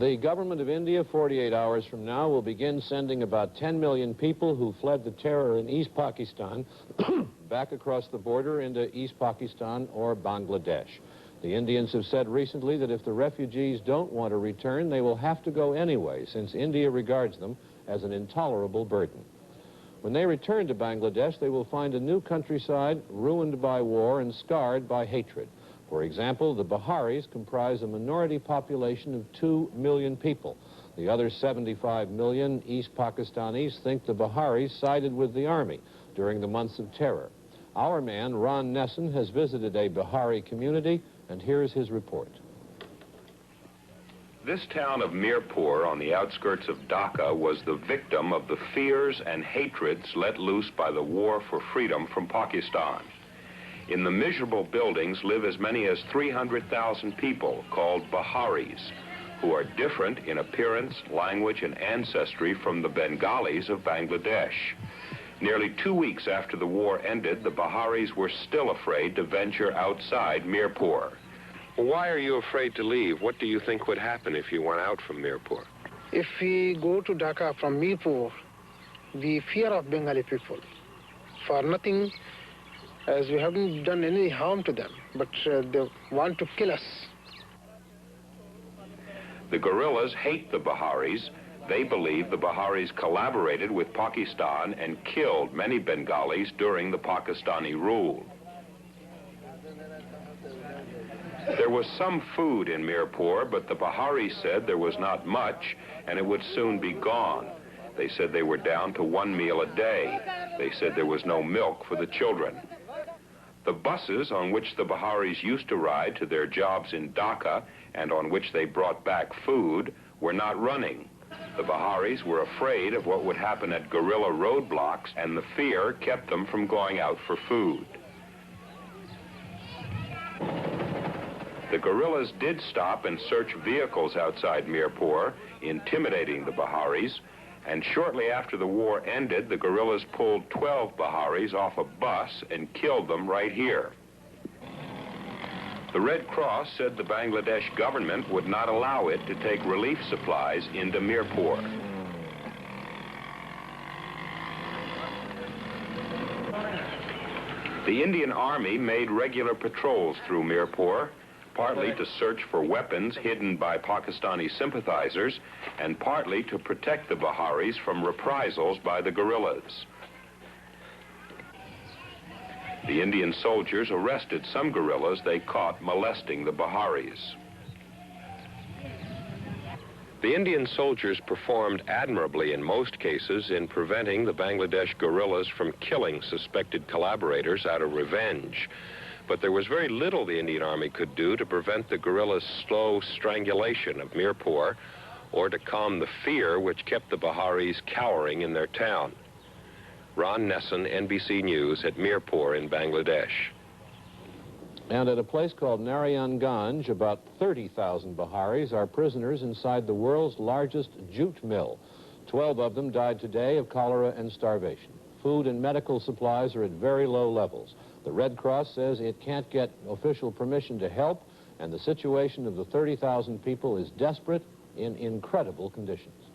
The government of India, 48 hours from now, will begin sending about 10 million people who fled the terror in East Pakistan back across the border into East Pakistan or Bangladesh. The Indians have said recently that if the refugees don't want to return, they will have to go anyway, since India regards them as an intolerable burden. When they return to Bangladesh, they will find a new countryside ruined by war and scarred by hatred. For example, the Biharis comprise a minority population of 2 million people. The other 75 million East Pakistanis think the Biharis sided with the army during the months of terror. Our man, Ron Nesson, has visited a Bihari community, and here's his report. This town of Mirpur on the outskirts of Dhaka was the victim of the fears and hatreds let loose by the war for freedom from Pakistan. In the miserable buildings live as many as 300,000 people called Biharis, who are different in appearance, language, and ancestry from the Bengalis of Bangladesh. Nearly 2 weeks after the war ended, the Biharis were still afraid to venture outside Mirpur. Why are you afraid to leave? What do you think would happen if you went out from Mirpur? If we go to Dhaka from Mirpur, we fear of Bengali people. For nothing, as we haven't done any harm to them, but they want to kill us. The guerrillas hate the Biharis. They believe the Biharis collaborated with Pakistan and killed many Bengalis during the Pakistani rule. There was some food in Mirpur, but the Biharis said there was not much and it would soon be gone. They said they were down to 1 meal a day. They said there was no milk for the children. The buses on which the Biharis used to ride to their jobs in Dhaka and on which they brought back food were not running. The Biharis were afraid of what would happen at guerrilla roadblocks, and the fear kept them from going out for food. The guerrillas did stop and search vehicles outside Mirpur, intimidating the Biharis, and shortly after the war ended, the guerrillas pulled 12 Biharis off a bus and killed them right here. The Red Cross said the Bangladesh government would not allow it to take relief supplies into Mirpur. The Indian Army made regular patrols through Mirpur, partly to search for weapons hidden by Pakistani sympathizers, and partly to protect the Biharis from reprisals by the guerrillas. The Indian soldiers arrested some guerrillas they caught molesting the Biharis. The Indian soldiers performed admirably in most cases in preventing the Bangladesh guerrillas from killing suspected collaborators out of revenge. But there was very little the Indian Army could do to prevent the guerrillas' slow strangulation of Mirpur or to calm the fear which kept the Biharis cowering in their town. Ron Nesson, NBC News at Mirpur in Bangladesh. And at a place called Narayanganj, about 30,000 Biharis are prisoners inside the world's largest jute mill. 12 of them died today of cholera and starvation. Food and medical supplies are at very low levels. The Red Cross says it can't get official permission to help, and the situation of the 30,000 people is desperate in incredible conditions.